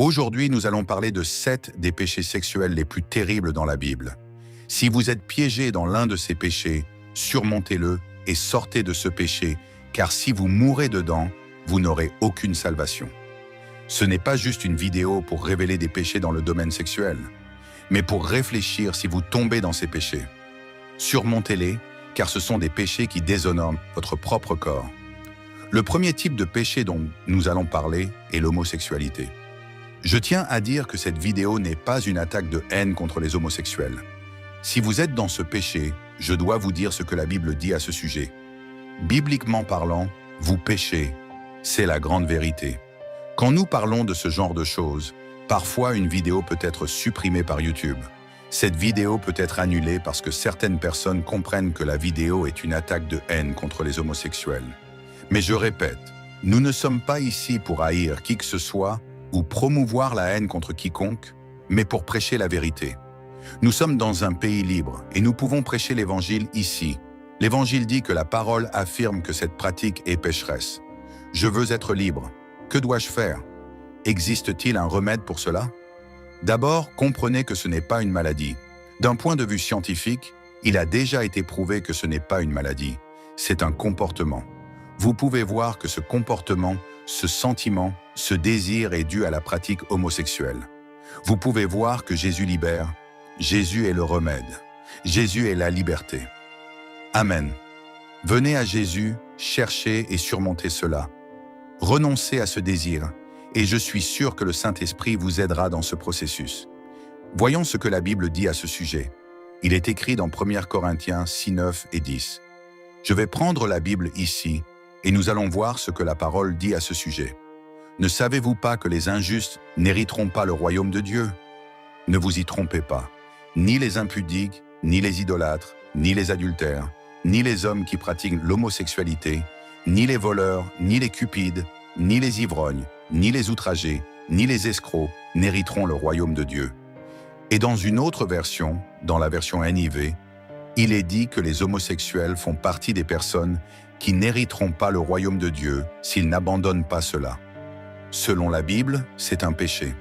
Aujourd'hui, nous allons parler de 7 des péchés sexuels les plus terribles dans la Bible. Si vous êtes piégé dans l'un de ces péchés, surmontez-le et sortez de ce péché, car si vous mourrez dedans, vous n'aurez aucune salvation. Ce n'est pas juste une vidéo pour révéler des péchés dans le domaine sexuel, mais pour réfléchir si vous tombez dans ces péchés. Surmontez-les, car ce sont des péchés qui déshonorent votre propre corps. Le premier type de péché dont nous allons parler est l'homosexualité. Je tiens à dire que cette vidéo n'est pas une attaque de haine contre les homosexuels. Si vous êtes dans ce péché, je dois vous dire ce que la Bible dit à ce sujet. Bibliquement parlant, vous péchez. C'est la grande vérité. Quand nous parlons de ce genre de choses, parfois une vidéo peut être supprimée par YouTube. Cette vidéo peut être annulée parce que certaines personnes comprennent que la vidéo est une attaque de haine contre les homosexuels. Mais je répète, nous ne sommes pas ici pour haïr qui que ce soit ou promouvoir la haine contre quiconque, mais pour prêcher la vérité. Nous sommes dans un pays libre et nous pouvons prêcher l'Évangile ici. L'Évangile dit que la parole affirme que cette pratique est pécheresse. Je veux être libre. Que dois-je faire? Existe-t-il un remède pour cela? D'abord, comprenez que ce n'est pas une maladie. D'un point de vue scientifique, il a déjà été prouvé que ce n'est pas une maladie. C'est un comportement. Vous pouvez voir que ce comportement, ce sentiment, ce désir est dû à la pratique homosexuelle. Vous pouvez voir que Jésus libère. Jésus est le remède. Jésus est la liberté. Amen. Venez à Jésus, cherchez et surmontez cela. Renoncez à ce désir, et je suis sûr que le Saint-Esprit vous aidera dans ce processus. Voyons ce que la Bible dit à ce sujet. Il est écrit dans 1 Corinthiens 6, 9 et 10. Je vais prendre la Bible ici, et nous allons voir ce que la parole dit à ce sujet. Ne savez-vous pas que les injustes n'hériteront pas le royaume de Dieu? Ne vous y trompez pas. Ni les impudiques, ni les idolâtres, ni les adultères, ni les hommes qui pratiquent l'homosexualité, ni les voleurs, ni les cupides, ni les ivrognes, ni les outragés, ni les escrocs n'hériteront le royaume de Dieu. Et dans une autre version, dans la version NIV, il est dit que les homosexuels font partie des personnes qui n'hériteront pas le royaume de Dieu s'ils n'abandonnent pas cela. Selon la Bible, c'est un péché.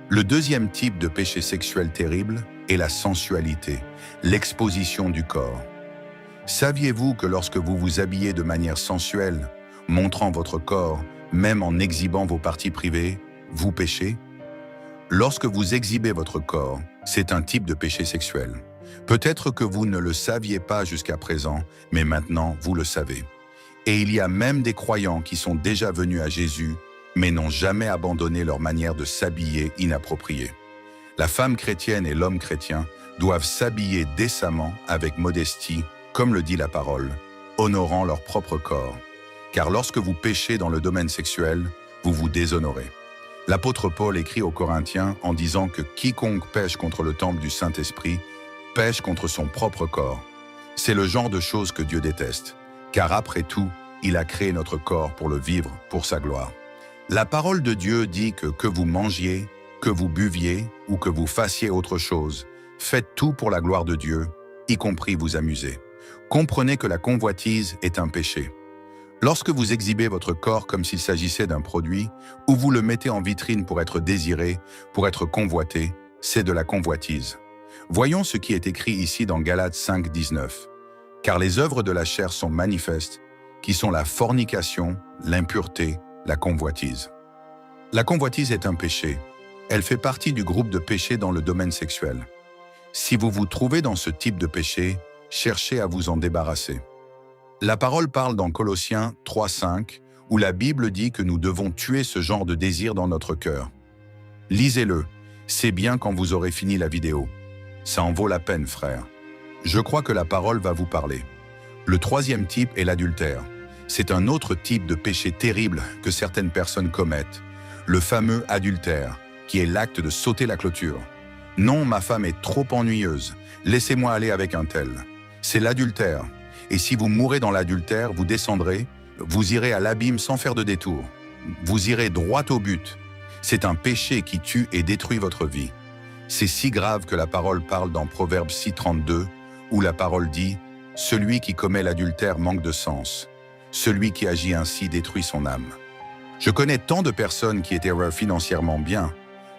Le deuxième type de péché sexuel terrible est la sensualité, l'exposition du corps. Saviez-vous que lorsque vous vous habillez de manière sensuelle, montrant votre corps, même en exhibant vos parties privées, vous péchez? Lorsque vous exhibez votre corps, c'est un type de péché sexuel. Peut-être que vous ne le saviez pas jusqu'à présent, mais maintenant vous le savez. Et il y a même des croyants qui sont déjà venus à Jésus, mais n'ont jamais abandonné leur manière de s'habiller inappropriée. La femme chrétienne et l'homme chrétien doivent s'habiller décemment avec modestie, comme le dit la parole, honorant leur propre corps. Car lorsque vous péchez dans le domaine sexuel, vous vous déshonorez. L'apôtre Paul écrit aux Corinthiens en disant que quiconque pêche contre le temple du Saint-Esprit pêche contre son propre corps. C'est le genre de choses que Dieu déteste, car après tout, il a créé notre corps pour le vivre, pour sa gloire. La parole de Dieu dit que vous mangiez, que vous buviez ou que vous fassiez autre chose, faites tout pour la gloire de Dieu, y compris vous amuser. Comprenez que la convoitise est un péché. Lorsque vous exhibez votre corps comme s'il s'agissait d'un produit, ou vous le mettez en vitrine pour être désiré, pour être convoité, c'est de la convoitise. Voyons ce qui est écrit ici dans Galates 5, 19. « Car les œuvres de la chair sont manifestes, qui sont la fornication, l'impureté, la convoitise. » La convoitise est un péché. Elle fait partie du groupe de péchés dans le domaine sexuel. Si vous vous trouvez dans ce type de péché, cherchez à vous en débarrasser. La parole parle dans Colossiens 3, 5, où la Bible dit que nous devons tuer ce genre de désir dans notre cœur. Lisez-le, c'est bien quand vous aurez fini la vidéo. Ça en vaut la peine, frère. Je crois que la parole va vous parler. Le troisième type est l'adultère. C'est un autre type de péché terrible que certaines personnes commettent. Le fameux adultère, qui est l'acte de sauter la clôture. Non, ma femme est trop ennuyeuse. Laissez-moi aller avec un tel. C'est l'adultère. Et si vous mourrez dans l'adultère, vous descendrez, vous irez à l'abîme sans faire de détour. Vous irez droit au but. C'est un péché qui tue et détruit votre vie. C'est si grave que la parole parle dans Proverbe 6, 32, où la parole dit « Celui qui commet l'adultère manque de sens. Celui qui agit ainsi détruit son âme. » Je connais tant de personnes qui étaient financièrement bien,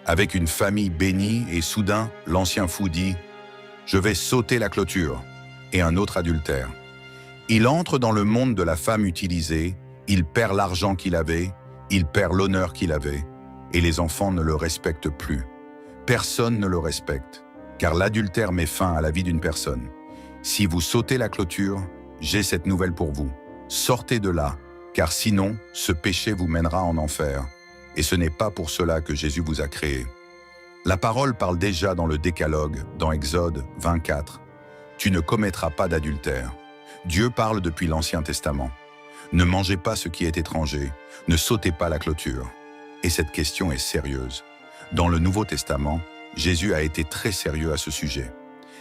avec une famille bénie, et soudain, l'ancien fou dit « Je vais sauter la clôture » et un autre adultère. Il entre dans le monde de la femme utilisée, il perd l'argent qu'il avait, il perd l'honneur qu'il avait, et les enfants ne le respectent plus. Personne ne le respecte, car l'adultère met fin à la vie d'une personne. Si vous sautez la clôture, j'ai cette nouvelle pour vous. Sortez de là, car sinon, ce péché vous mènera en enfer. Et ce n'est pas pour cela que Jésus vous a créé. La parole parle déjà dans le Décalogue, dans Exode 24. « Tu ne commettras pas d'adultère ». Dieu parle depuis l'Ancien Testament. Ne mangez pas ce qui est étranger, ne sautez pas la clôture. Et cette question est sérieuse. Dans le Nouveau Testament, Jésus a été très sérieux à ce sujet.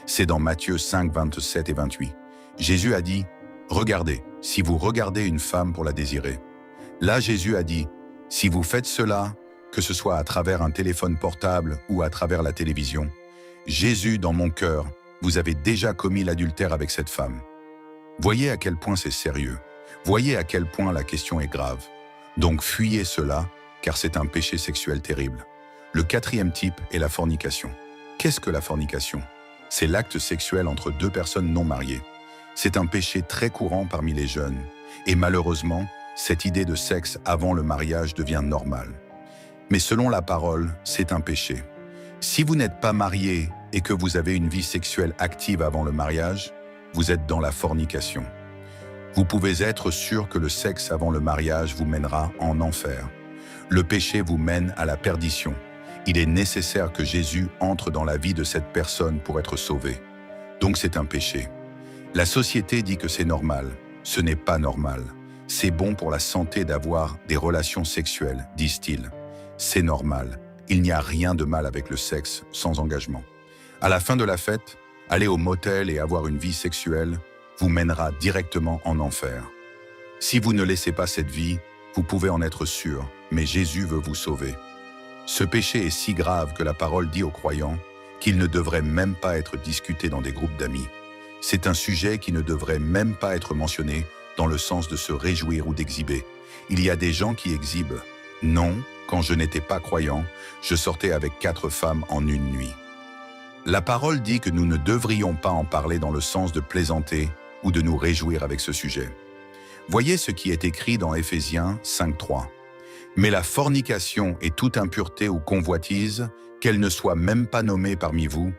C'est dans Matthieu 5, 27 et 28. Jésus a dit « Regardez, si vous regardez une femme pour la désirer. » Là, Jésus a dit « Si vous faites cela, que ce soit à travers un téléphone portable ou à travers la télévision, Jésus, dans mon cœur, vous avez déjà commis l'adultère avec cette femme. » Voyez à quel point c'est sérieux. Voyez à quel point la question est grave. Donc fuyez cela, car c'est un péché sexuel terrible. Le quatrième type est la fornication. Qu'est-ce que la fornication? C'est l'acte sexuel entre deux personnes non mariées. C'est un péché très courant parmi les jeunes. Et malheureusement, cette idée de sexe avant le mariage devient normale. Mais selon la parole, c'est un péché. Si vous n'êtes pas marié et que vous avez une vie sexuelle active avant le mariage, vous êtes dans la fornication. Vous pouvez être sûr que le sexe avant le mariage vous mènera en enfer. Le péché vous mène à la perdition. Il est nécessaire que Jésus entre dans la vie de cette personne pour être sauvé. Donc c'est un péché. La société dit que c'est normal. Ce n'est pas normal. C'est bon pour la santé d'avoir des relations sexuelles, disent-ils. C'est normal. Il n'y a rien de mal avec le sexe sans engagement. À la fin de la fête, aller au motel et avoir une vie sexuelle vous mènera directement en enfer. Si vous ne laissez pas cette vie, vous pouvez en être sûr, mais Jésus veut vous sauver. Ce péché est si grave que la parole dit aux croyants qu'il ne devrait même pas être discuté dans des groupes d'amis. C'est un sujet qui ne devrait même pas être mentionné dans le sens de se réjouir ou d'exhiber. Il y a des gens qui exhibent. Non, quand je n'étais pas croyant, je sortais avec 4 femmes en une nuit. La parole dit que nous ne devrions pas en parler dans le sens de plaisanter ou de nous réjouir avec ce sujet. Voyez ce qui est écrit dans Éphésiens 5.3. « Mais la fornication et toute impureté ou convoitise, qu'elle ne soit même pas nommée parmi vous,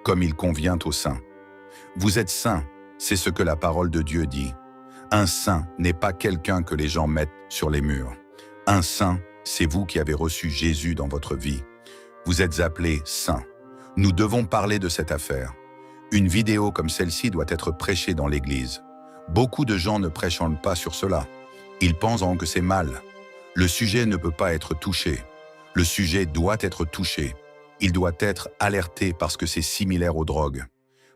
comme il convient aux saints. Vous êtes saints, c'est ce que la parole de Dieu dit. Un saint n'est pas quelqu'un que les gens mettent sur les murs. Un saint, c'est vous qui avez reçu Jésus dans votre vie. Vous êtes appelés saints. Nous devons parler de cette affaire. Une vidéo comme celle-ci doit être prêchée dans l'Église. Beaucoup de gens ne prêchent pas sur cela. Ils pensent que c'est mal. Le sujet ne peut pas être touché. Le sujet doit être touché. Il doit être alerté parce que c'est similaire aux drogues.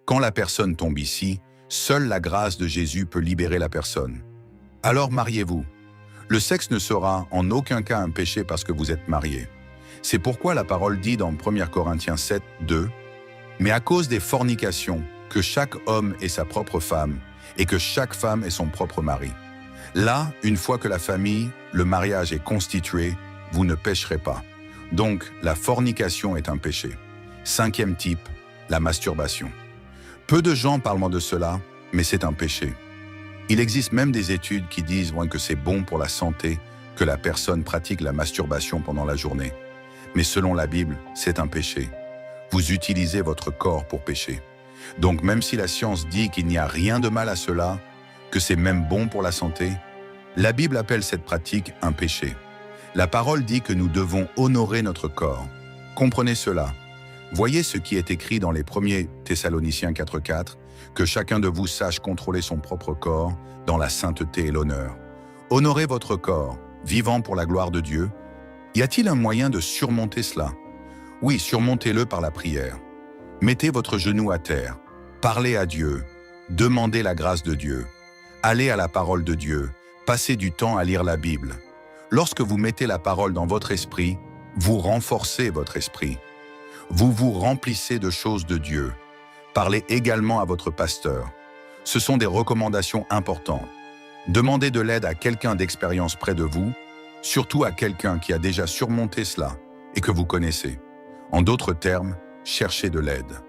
Quand la personne tombe ici, seule la grâce de Jésus peut libérer la personne. Alors mariez-vous. Le sexe ne sera en aucun cas un péché parce que vous êtes marié. C'est pourquoi la parole dit dans 1 Corinthiens 7, 2, « Mais à cause des fornications, que chaque homme ait sa propre femme, et que chaque femme ait son propre mari. Là, une fois que la famille, le mariage est constitué, vous ne pécherez pas. Donc, la fornication est un péché. 5e type, la masturbation. Peu de gens parlent de cela, mais c'est un péché. Il existe même des études qui disent que c'est bon pour la santé que la personne pratique la masturbation pendant la journée. Mais selon la Bible, c'est un péché. Vous utilisez votre corps pour pécher. Donc même si la science dit qu'il n'y a rien de mal à cela, que c'est même bon pour la santé, la Bible appelle cette pratique un péché. La parole dit que nous devons honorer notre corps. Comprenez cela. Voyez ce qui est écrit dans les 1er Thessaloniciens 4.4, que chacun de vous sache contrôler son propre corps dans la sainteté et l'honneur. Honorez votre corps, vivant pour la gloire de Dieu. Y a-t-il un moyen de surmonter cela? Oui, surmontez-le par la prière. Mettez votre genou à terre, parlez à Dieu, demandez la grâce de Dieu, allez à la parole de Dieu, passez du temps à lire la Bible. Lorsque vous mettez la parole dans votre esprit, vous renforcez votre esprit. Vous vous remplissez de choses de Dieu. Parlez également à votre pasteur. Ce sont des recommandations importantes. Demandez de l'aide à quelqu'un d'expérience près de vous surtout à quelqu'un qui a déjà surmonté cela et que vous connaissez. En d'autres termes, cherchez de l'aide.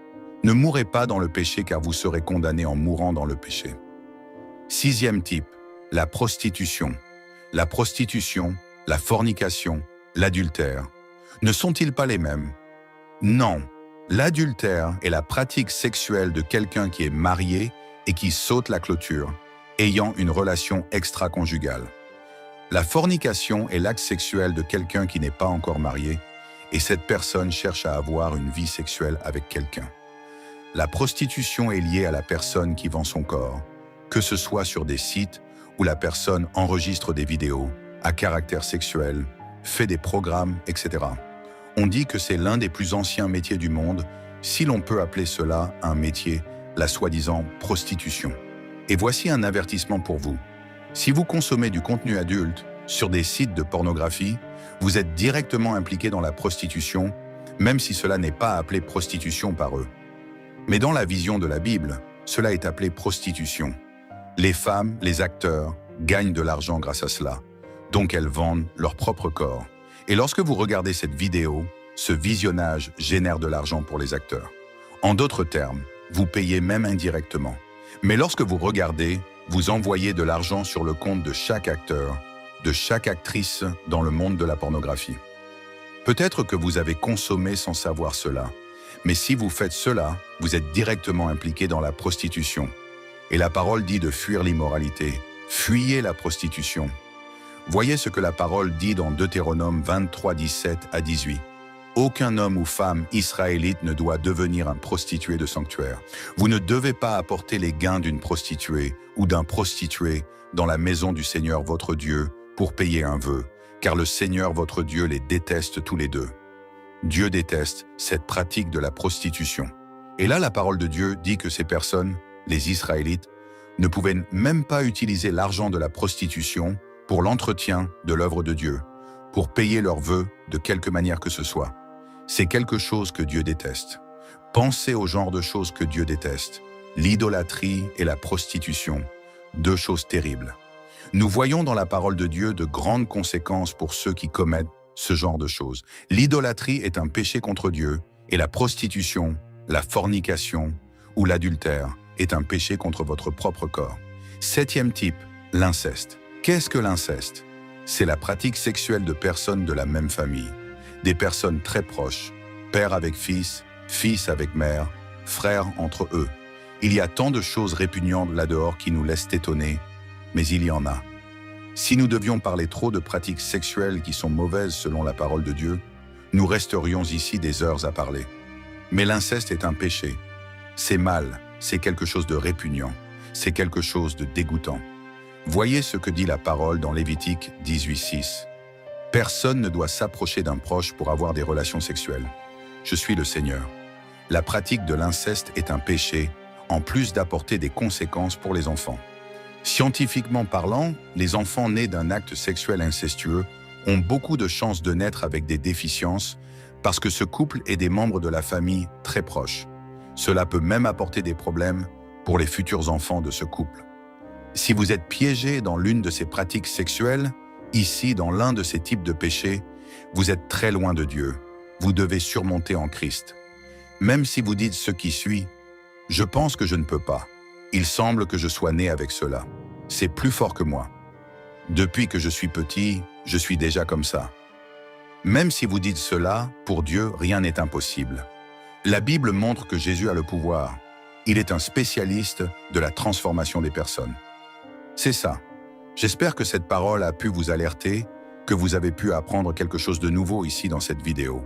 Ne mourrez pas dans le péché car vous serez condamné en mourant dans le péché. Sixième type, la prostitution. La prostitution, la fornication, l'adultère. Ne sont-ils pas les mêmes? Non. L'adultère est la pratique sexuelle de quelqu'un qui est marié et qui saute la clôture, ayant une relation extra-conjugale. La fornication est l'acte sexuel de quelqu'un qui n'est pas encore marié et cette personne cherche à avoir une vie sexuelle avec quelqu'un. La prostitution est liée à la personne qui vend son corps, que ce soit sur des sites où la personne enregistre des vidéos à caractère sexuel, fait des programmes, etc. On dit que c'est l'un des plus anciens métiers du monde, si l'on peut appeler cela un métier, la soi-disant prostitution. Et voici un avertissement pour vous. Si vous consommez du contenu adulte sur des sites de pornographie, vous êtes directement impliqué dans la prostitution, même si cela n'est pas appelé prostitution par eux. Mais dans la vision de la Bible, cela est appelé prostitution. Les femmes, les acteurs, gagnent de l'argent grâce à cela, donc elles vendent leur propre corps. Et lorsque vous regardez cette vidéo, ce visionnage génère de l'argent pour les acteurs. En d'autres termes, vous payez même indirectement. Mais lorsque vous regardez, vous envoyez de l'argent sur le compte de chaque acteur, de chaque actrice dans le monde de la pornographie. Peut-être que vous avez consommé sans savoir cela, mais si vous faites cela, vous êtes directement impliqué dans la prostitution. Et la parole dit de fuir l'immoralité. Fuyez la prostitution. Voyez ce que la parole dit dans Deutéronome 23, 17 à 18. Aucun homme ou femme israélite ne doit devenir un prostitué de sanctuaire. Vous ne devez pas apporter les gains d'une prostituée ou d'un prostitué dans la maison du Seigneur votre Dieu pour payer un vœu, car le Seigneur votre Dieu les déteste tous les deux. Dieu déteste cette pratique de la prostitution. Et là, la parole de Dieu dit que ces personnes, les Israélites, ne pouvaient même pas utiliser l'argent de la prostitution pour l'entretien de l'œuvre de Dieu, pour payer leurs vœux de quelque manière que ce soit. C'est quelque chose que Dieu déteste. Pensez au genre de choses que Dieu déteste. L'idolâtrie et la prostitution, deux choses terribles. Nous voyons dans la parole de Dieu de grandes conséquences pour ceux qui commettent ce genre de choses. L'idolâtrie est un péché contre Dieu et la prostitution, la fornication ou l'adultère est un péché contre votre propre corps. Septième type, l'inceste. Qu'est-ce que l'inceste? C'est la pratique sexuelle de personnes de la même famille, des personnes très proches, père avec fils, fils avec mère, frères entre eux. Il y a tant de choses répugnantes là-dehors qui nous laissent étonnés, mais il y en a. Si nous devions parler trop de pratiques sexuelles qui sont mauvaises selon la parole de Dieu, nous resterions ici des heures à parler. Mais l'inceste est un péché. C'est mal, c'est quelque chose de répugnant, c'est quelque chose de dégoûtant. Voyez ce que dit la parole dans Lévitique 18:6. Personne ne doit s'approcher d'un proche pour avoir des relations sexuelles. Je suis le Seigneur. La pratique de l'inceste est un péché, en plus d'apporter des conséquences pour les enfants. Scientifiquement parlant, les enfants nés d'un acte sexuel incestueux ont beaucoup de chances de naître avec des déficiences parce que ce couple est des membres de la famille très proches. Cela peut même apporter des problèmes pour les futurs enfants de ce couple. Si vous êtes piégé dans l'une de ces pratiques sexuelles, ici dans l'un de ces types de péchés, vous êtes très loin de Dieu. Vous devez surmonter en Christ. Même si vous dites ce qui suit, « Je pense que je ne peux pas. Il semble que je sois né avec cela. C'est plus fort que moi. Depuis que je suis petit, je suis déjà comme ça. » Même si vous dites cela, pour Dieu, rien n'est impossible. La Bible montre que Jésus a le pouvoir. Il est un spécialiste de la transformation des personnes. C'est ça. J'espère que cette parole a pu vous alerter, que vous avez pu apprendre quelque chose de nouveau ici dans cette vidéo.